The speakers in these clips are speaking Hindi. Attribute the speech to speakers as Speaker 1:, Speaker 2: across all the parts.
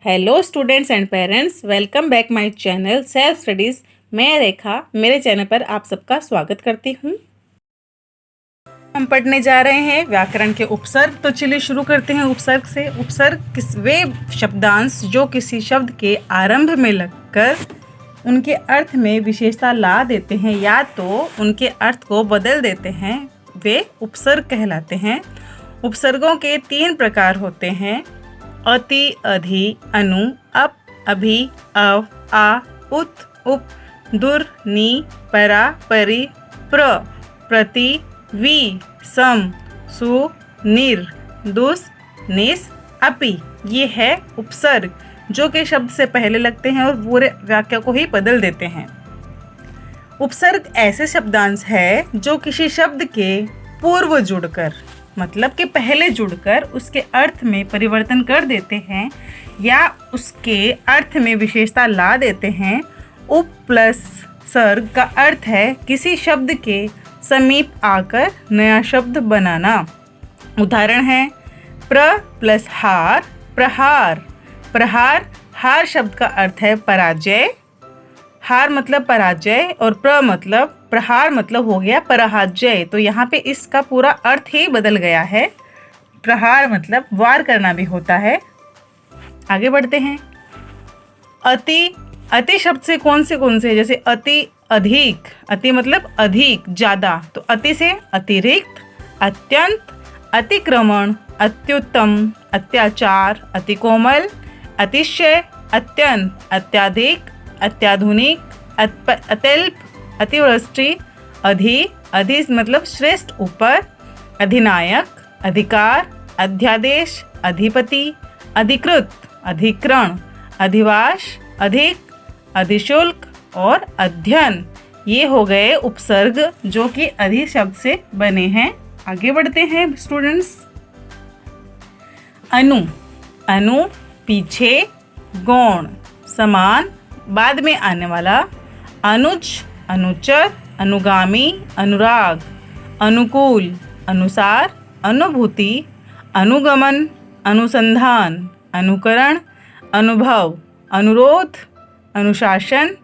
Speaker 1: Hello students and parents, welcome back my channel self studies. मैं रेखा, मेरे चैनल पर आप सबका स्वागत करती हूँ। हम पढ़ने जा रहे हैं व्याकरण के उपसर्ग। तो चलिए शुरू करते हैं उपसर्ग से। उपसर्ग वे शब्दांश जो किसी शब्द के आरंभ में लगकर उनके अर्थ में विशेषता ला देते हैं या तो उनके अर्थ को बदल देते हैं, वे उपसर्ग कहलाते हैं। उपसर्गों के 3 प्रकार होते हैं: अति, अधि, अनु, अप, अभि, अव, आ, उत, उप, दुर, नि, परा, परि, प्र, प्रति, वि, सम, सु, निर, दुस, निस, अपि। ये है उपसर्ग जो कि शब्द से पहले लगते हैं और पूरे वाक्य को ही बदल देते हैं। उपसर्ग ऐसे शब्दांश है जो किसी शब्द के पूर्व जुड़कर, मतलब कि पहले जुड़कर उसके अर्थ में परिवर्तन कर देते हैं या उसके अर्थ में विशेषता ला देते हैं। उप प्लस सर्ग का अर्थ है किसी शब्द के समीप आकर नया शब्द बनाना। उदाहरण है प्र प्लस हार, प्रहार। प्रहार, हार शब्द का अर्थ है पराजय। हार मतलब पराजय और प्रहार मतलब हो गया पराजय। तो यहाँ पे इसका पूरा अर्थ ही बदल गया है। प्रहार मतलब वार करना भी होता है। आगे बढ़ते हैं। अति, अति शब्द से कौन से जैसे अति, अधिक। अति मतलब अधिक, ज़्यादा। तो अति से अतिरिक्त, अत्यंत, अतिक्रमण, अत्युत्तम, अत्याचार, अति कोमल, अतिशय, अत्यंत, अत्याधिक, अत्याधुनिक, अत्यल्प, अतिवृष्टि, अधि मतलब श्रेष्ठ, ऊपर, अधिनायक, अधिकार, अध्यादेश, अधिपति, अधिकृत, अधिकरण, अधिवास, अधिक, अधिशुल्क और अध्ययन। ये हो गए उपसर्ग जो कि अधि शब्द से बने हैं। आगे बढ़ते हैं स्टूडेंट्स। अनु, अनु पीछे, गौण समान, बाद में आने वाला। अनुज, अनुचर, अनुगामी, अनुराग, अनुकूल, अनुसार, अनुभूति, अनुगमन, अनुसंधान, अनुकरण, अनुभव, अनुरोध, अनुशासन,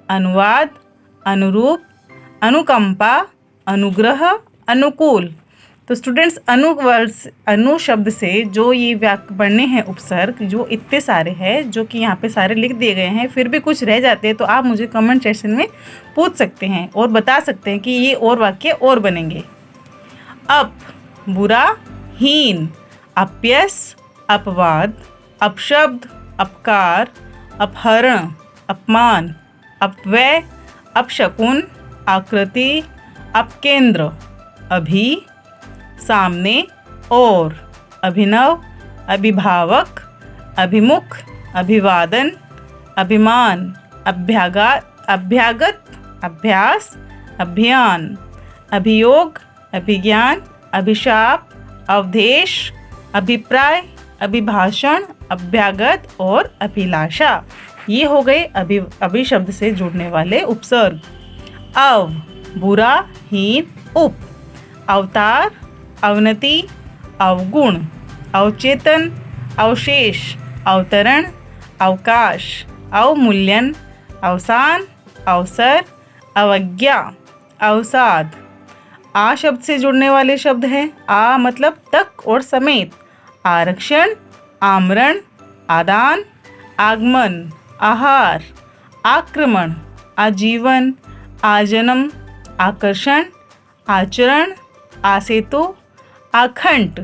Speaker 1: अनुवाद, अनुरूप, अनुकंपा, अनुग्रह, अनुकूल। तो स्टूडेंट्स अनु शब्द से जो ये पढ़ने हैं उपसर्ग, जो इतने सारे हैं जो कि यहाँ पे सारे लिख दिए गए हैं, फिर भी कुछ रह जाते हैं तो आप मुझे कमेंट सेक्शन में पूछ सकते हैं और बता सकते हैं कि ये और वाक्य और बनेंगे। अप, बुरा, हीन, अपयश, अपवाद, अपशब्द, अपकार, अपहरण, अपमान, अपव्यय, अपशकुन, आकृति, अपकेंद्र, अभी, सामने, और, अभिनव, अभिभावक, अभिमुख, अभिवादन, अभिमान, अभ्यागत, अभ्यास, अभियान, अभियोग, अभिज्ञान, अभिशाप, अवधेश, अभिप्राय, अभिभाषण, अभ्यागत और अभिलाषा। ये हो गए अभि शब्द से जुड़ने वाले उपसर्ग। अव, बुरा, हीन, उप, अवतार, अवनति, अवगुण, अवचेतन, अवशेष, अवतरण, अवकाश, अवमूल्यन, अवसान, अवसर, अवज्ञा, अवसाद। आ शब्द से जुड़ने वाले शब्द हैं। आ मतलब तक और समेत, आरक्षण, आमरण, आदान, आगमन, आहार, आक्रमण, आजीवन, आजन्म, आकर्षण, आचरण, आसेतु, आखंड,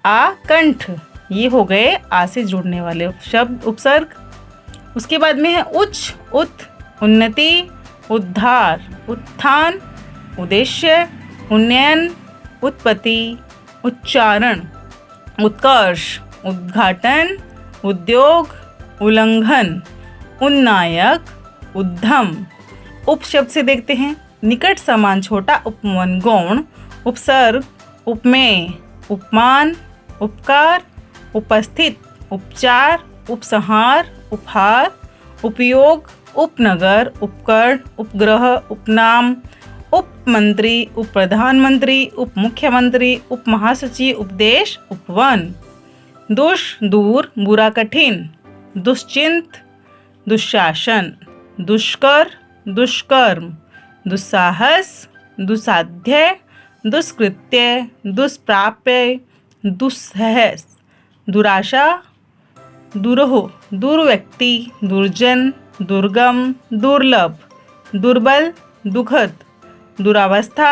Speaker 1: आकंठ। ये हो गए आ से जुड़ने वाले शब्द उपसर्ग। उसके बाद में है उच्च, उत, उन्नति, उद्धार, उत्थान, उद्देश्य, उन्नयन, उत्पत्ति, उच्चारण, उत्कर्ष, उद्घाटन, उद्योग, उल्लंघन, उन्नायक, उद्यम। उप शब्द से देखते हैं। निकट, समान, छोटा, उपमान, गौण, उपसर्ग, उपमेय, उपमान, उपकार, उपस्थित, उपचार, उपसंहार, उपहार, उपयोग, उपनगर, उपकरण, उपग्रह, उपनाम, उपमंत्री, उपप्रधानमंत्री, उपमुख्यमंत्री, उपमहासचिव, उपदेश, उपवन। दुष, दूर, बुरा, कठिन, दुश्चिंत, दुशासन, दुष्कर, दुष्कर्म, दुस्साहस, दुस्साध्य, दुष्कृत्य, दुष्प्राप्य, दुस्सहस, दुराशा, दुरूह, दुर्व्यक्ति, दुर्जन, दुर्गम, दुर्लभ, दुर्बल, दुखद, दुरावस्था,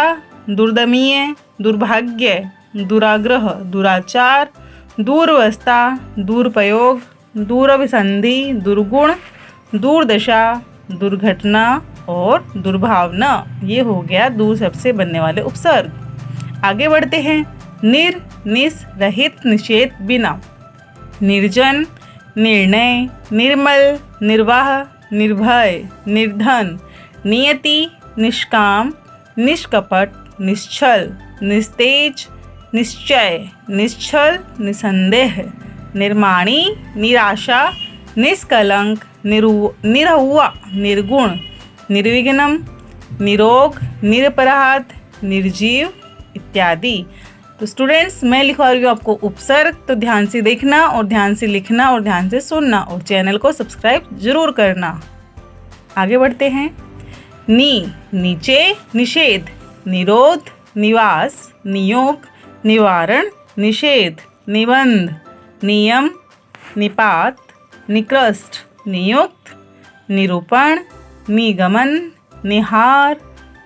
Speaker 1: दुर्दमीय, दुर्भाग्य, दुराग्रह, दुराचार, दूरवस्था, दुरुपयोग, दूरभिसंधि, दुर्गुण, दुर्दशा, दुर्घटना और दुर्भावना। ये हो गया दूर शब्द से बनने वाले उपसर्ग। आगे बढ़ते हैं। निर, निस, रहित, निषेध, बिना। निर्जन, निर्णय, निर्मल, निर्वाह, निर्भय, निर्धन, नियति, निष्काम, निष्कपट, निश्चल, निस्तेज, निश्चय, निश्चल, निसंदेह, निर्माणी, निराशा, निष्कलंक, निरहुआ, निर्गुण, निर्विघ्नम, निरोग, निरपराध, निर्जीव इत्यादि। तो स्टूडेंट्स, मैं लिखवा रही हूँ आपको उपसर्ग, तो ध्यान से देखना और ध्यान से लिखना और ध्यान से सुनना और चैनल को सब्सक्राइब जरूर करना। आगे बढ़ते हैं। नी, नीचे, निषेध, निरोध, निवास, नियोग, निवारण, निषेध, निबंध, नियम, निपात, निकृष्ट, नियुक्त, निरूपण, निगमन, निहार,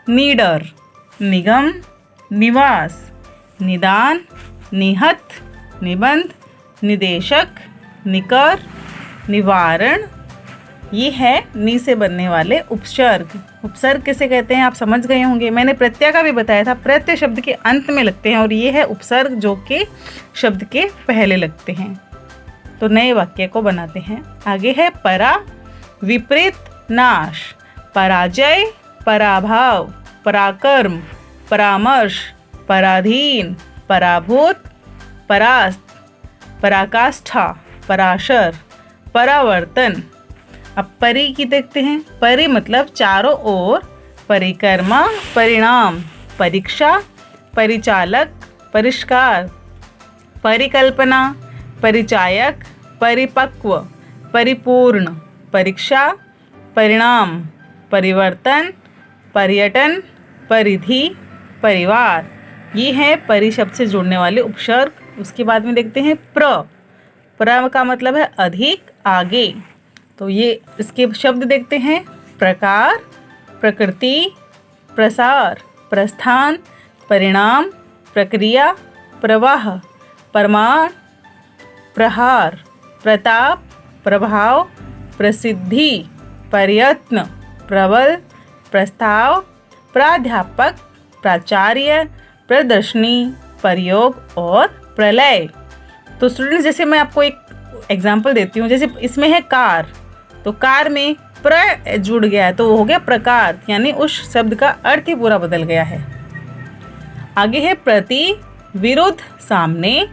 Speaker 1: निडर, निगम, निवास, निदान, निहत, निबंध, निदेशक, निकर, निवारण। ये है नी से बनने वाले उपसर्ग। उपसर्ग किसे कहते हैं आप समझ गए होंगे। मैंने प्रत्यय का भी बताया था, प्रत्यय शब्द के अंत में लगते हैं और ये है उपसर्ग जो कि शब्द के पहले लगते हैं। तो नए वाक्य को बनाते हैं। आगे है परा, विपरीत, नाश, पराजय, पराभाव, पराक्रम, परामर्श, पराधीन, पराभूत, परास्त, पराकाष्ठा, पराशर, परावर्तन। अब परि की देखते हैं। परि मतलब चारों ओर, परिक्रमा, परिणाम, परीक्षा, परिचालक, परिष्कार, परिकल्पना, परिचायक, परिपक्व, परिपूर्ण, परीक्षा, परिणाम, परिवर्तन, पर्यटन, परिधि, परिवार। ये है परि शब्द से जुड़ने वाले उपसर्ग। उसके बाद में देखते हैं प्र का मतलब है अधिक, आगे। तो ये इसके शब्द देखते हैं। प्रकार, प्रकृति, प्रसार, प्रस्थान, परिणाम, प्रक्रिया, प्रवाह, प्रमाण, प्रहार, प्रताप, प्रभाव, प्रसिद्धि, प्रयत्न, प्रबल, प्रस्ताव, प्राध्यापक, प्राचार्य, प्रदर्शनी, प्रयोग और प्रलय। तो स्टूडेंट्स, जैसे मैं आपको एक एग्जांपल देती हूँ। जैसे इसमें है कार, तो कार में प्र जुड़ गया है तो वो हो गया प्रकार, यानी उस शब्द का अर्थ ही पूरा बदल गया है। आगे है प्रति, विरुद्ध, सामने,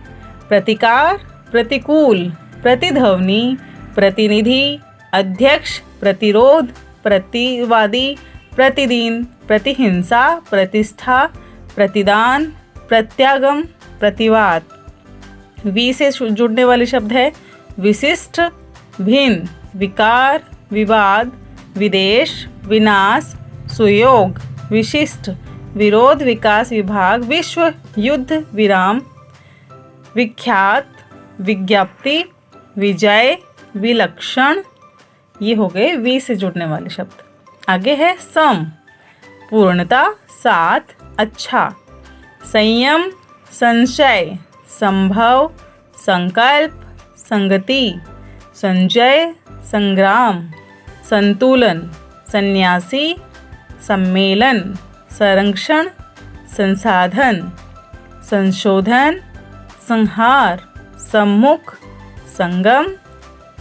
Speaker 1: प्रतिकार, प्रतिकूल, प्रतिध्वनि, प्रतिनिधि, अध्यक्ष, प्रतिरोध, प्रतिवादी, प्रतिदिन, प्रतिहिंसा, प्रतिष्ठा, प्रतिदान, प्रत्यागम, प्रतिवाद। वी से जुड़ने वाले शब्द है विशिष्ट, भिन्न, विकार, विवाद, विदेश, विनाश, सुयोग, विशिष्ट, विरोध, विकास, विभाग, विश्व, युद्ध, विराम, विख्यात, विज्ञप्ति, विजय, विलक्षण। ये हो गए वी से जुड़ने वाले शब्द। आगे है सम, पूर्णता, साथ, अच्छा, संयम, संशय, संभव, संकल्प, संगति, संजय, संग्राम, संतुलन, सन्यासी, सम्मेलन, संरक्षण, संसाधन, संशोधन, संहार, सम्मुख, संगम,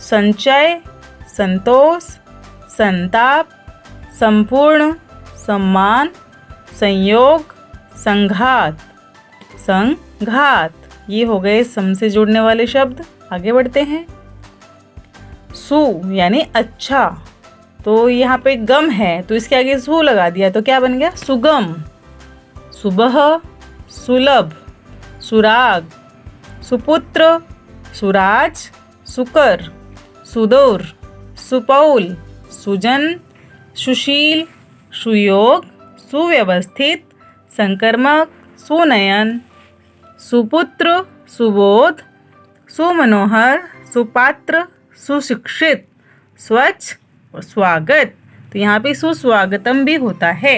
Speaker 1: संचय, संतोष, संताप, संपूर्ण, सम्मान, संयोग, संघात, संघात। ये हो गए सम से जुड़ने वाले शब्द। आगे बढ़ते हैं। सु यानी अच्छा, तो यहाँ पे गम है तो इसके आगे सु लगा दिया तो क्या बन गया सुगम। सुबह, सुलभ, सुराग, सुपुत्र, सुराज, सुकर, सुदूर, सुपौल, सुजन, सुशील, सुयोग, सुव्यवस्थित, संक्रामक, सुनयन, सुपुत्र, सुबोध, सुमनोहर, सुपात्र, सुशिक्षित, स्वच्छ और स्वागत। तो यहाँ पे सुस्वागतम भी होता है।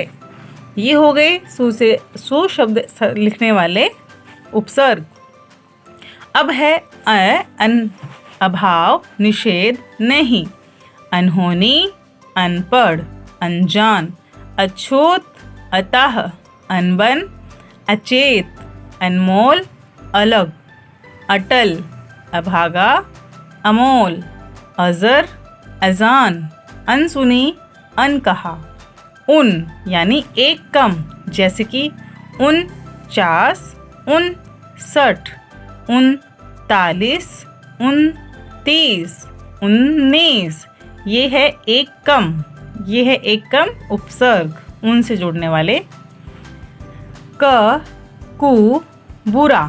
Speaker 1: ये हो गए सु से सु शब्द लिखने वाले उपसर्ग। अब है अन, अभाव, निषेध, नहीं, अनहोनी, अनपढ़, अनजान, अछूत, अतः, अनबन, अचेत, अनमोल, अलग, अटल, अभागा, अमोल, अजर, अजान, अनसुनी, अनकहा, उन यानी एक कम, जैसे कि 49, 59, 39, 29, 19। ये है एक कम, ये है एक कम उपसर्ग, उन से जुड़ने वाले। क, कु, बुरा,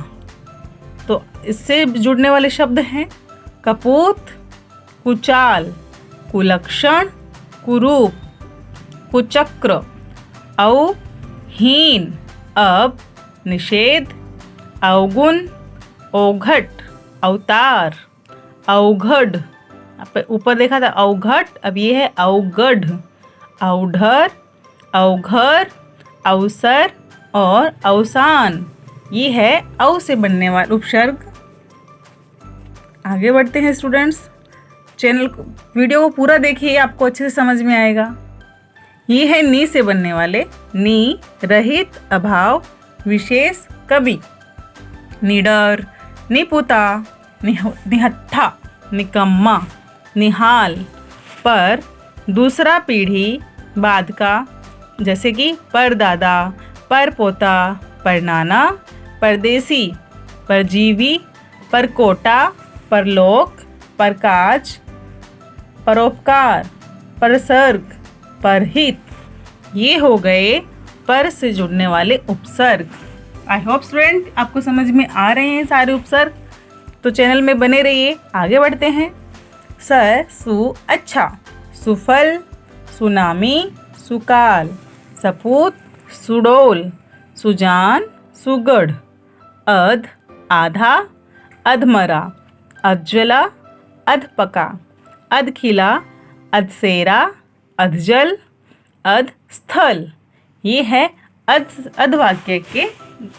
Speaker 1: तो इससे जुड़ने वाले शब्द हैं कपूत, कुचाल, कुलक्षण, कुरूप, कुचक्र, औ, हीन, अब, निषेध, अवगुण, औघट, अवतार, अवघड, ऊपर देखा था अवघट, अब ये है अवगढ़, औढर, अवघर, अवसर और अवसान। ये है औ से बनने वाला उपसर्ग। आगे बढ़ते हैं स्टूडेंट्स, वीडियो को पूरा देखिए, आपको अच्छे से समझ में आएगा। ये है नी से बनने वाले, नी, रहित, अभाव, विशेष, कवि, निडर, निपुता, निहत्था, निकम्मा, निहाल, पर, दूसरा पीढ़ी, बाद का, जैसे कि परदादा, परपोता, परनाना, परदेसी, परजीवी, परकोटा, परलोक, परकाज, परोपकार, परसर्ग, परहित। ये हो गए पर से जुड़ने वाले उपसर्ग। आई होप स्टूडेंट आपको समझ में आ रहे हैं सारे उपसर्ग। तो चैनल में बने रहिए। आगे बढ़ते हैं। स, सु, अच्छा, सुफल, सुनामी, सुकाल, सपूत, सुडोल, सुजान, सुगढ़, अध, आधा, अधमरा, अधजला, अधपका, अधखिला, अधसेरा, अधजल, अधस्थल। ये है अधवाक्य के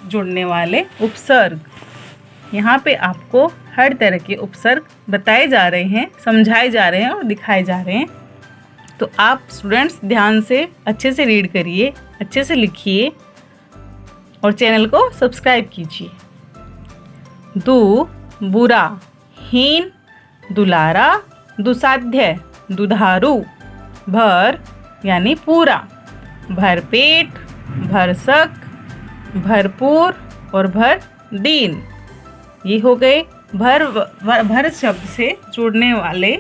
Speaker 1: जुड़ने वाले उपसर्ग। यहाँ पे आपको हर तरह के उपसर्ग बताए जा रहे हैं, समझाए जा रहे हैं और दिखाए जा रहे हैं। तो आप स्टूडेंट्स ध्यान से अच्छे से रीड करिए, अच्छे से लिखिए और चैनल को सब्सक्राइब कीजिए। दु, बुरा, हीन, दुलारा, दुसाध्य, दुधारू, भर यानी पूरा, भरपेट, भरसक, भरपूर और भर दीन। ये हो गए भर शब्द से जुड़ने वाले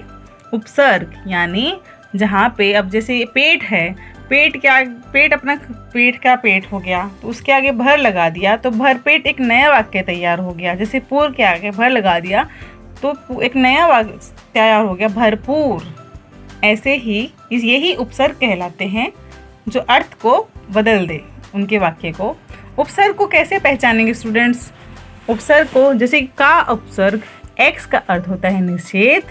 Speaker 1: उपसर्ग। यानी जहाँ पे अब जैसे ये पेट है, पेट अपना पेट का पेट हो गया तो उसके आगे भर लगा दिया तो भरपेट एक नया वाक्य तैयार हो गया। जैसे पूर के आगे भर लगा दिया तो एक नया वाक्य तैयार हो गया, भरपूर। ऐसे ही यही उपसर्ग कहलाते हैं जो अर्थ को बदल दे, उनके वाक्य को। उपसर्ग को कैसे पहचानेंगे स्टूडेंट्स? उपसर्ग को जैसे का उपसर्ग एक्स का अर्थ होता है निषेध,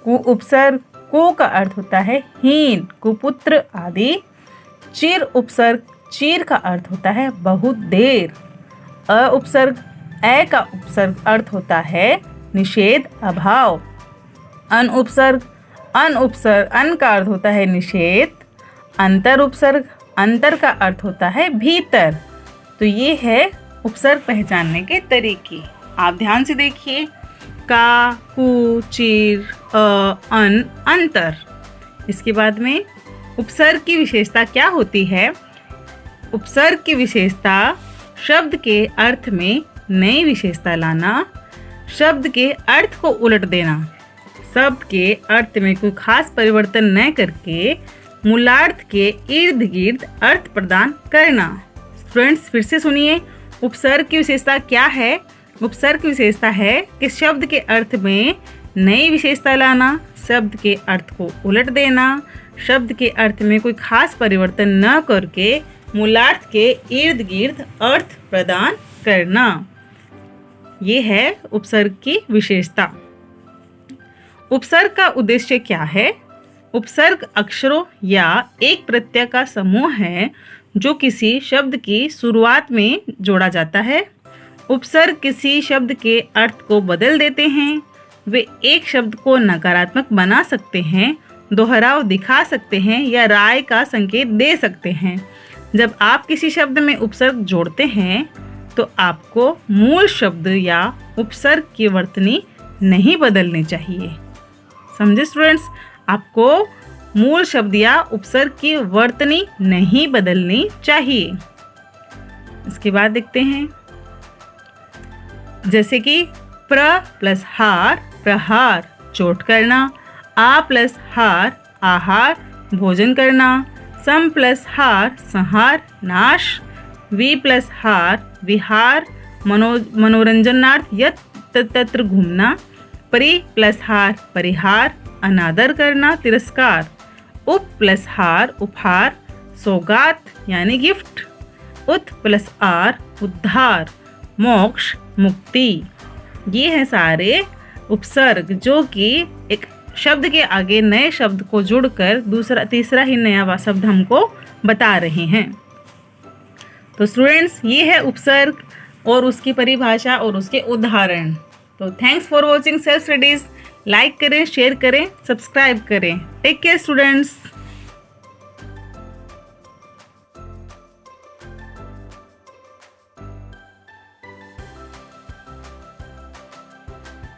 Speaker 1: कु उपसर्ग को का अर्थ होता है हीन, कुपुत्र आदि। चिर उपसर्ग चिर का अर्थ होता है बहुत देर। अ उपसर्ग ए का उपसर्ग अर्थ होता है निषेध, अभाव। अन उपसर्ग अन का अर्थ होता है निषेध। अंतर उपसर्ग अंतर का अर्थ होता है भीतर। तो ये है उपसर्ग पहचानने के तरीके। आप ध्यान से देखिए, का, कु, चिर, अन, अंतर। इसके बाद में उपसर्ग की विशेषता क्या होती है? उपसर्ग की विशेषता शब्द के अर्थ में नई विशेषता लाना, शब्द के अर्थ को उलट देना, शब्द के अर्थ में कोई खास परिवर्तन न करके मूलार्थ के इर्द गिर्द अर्थ प्रदान करना। स्टूडेंट्स फिर से सुनिए, उपसर्ग की विशेषता क्या है? उपसर्ग की विशेषता है कि शब्द के अर्थ में नई विशेषता लाना, शब्द के अर्थ को उलट देना, शब्द के अर्थ में कोई खास परिवर्तन न करके मूलार्थ के इर्द गिर्द अर्थ प्रदान करना। ये है उपसर्ग की विशेषता। उपसर्ग का उद्देश्य क्या है? उपसर्ग अक्षरों या एक प्रत्यय का समूह है जो किसी शब्द की शुरुआत में जोड़ा जाता है। उपसर्ग किसी शब्द के अर्थ को बदल देते हैं। वे एक शब्द को नकारात्मक बना सकते हैं, दोहराव दिखा सकते हैं या राय का संकेत दे सकते हैं। जब आप किसी शब्द में उपसर्ग जोड़ते हैं तो आपको मूल शब्द या उपसर्ग की वर्तनी नहीं बदलनी चाहिए। समझे स्टूडेंट्स? आपको मूल शब्द या उपसर्ग की वर्तनी नहीं बदलनी चाहिए। इसके बाद देखते हैं, जैसे कि प्र प्लस हार प्रहार चोट करना, आ प्लस हार आहार भोजन करना, सम प्लस हार संहार नाश, वी प्लस हार विहार मनोरंजनार्थ यत्र तत्र घूमना, परि प्लस हार परिहार अनादर करना तिरस्कार, उप प्लस हार उपहार सौगात यानी गिफ्ट, उत प्लस आर उद्धार मोक्ष मुक्ति। ये हैं सारे उपसर्ग जो कि एक शब्द के आगे नए शब्द को जुड़कर दूसरा तीसरा ही नया शब्द हमको बता रहे हैं। तो स्टूडेंट्स, ये है उपसर्ग और उसकी परिभाषा और उसके उदाहरण। तो thanks for watching self studies. Like करें, शेयर करें, सब्सक्राइब करें। Take care students.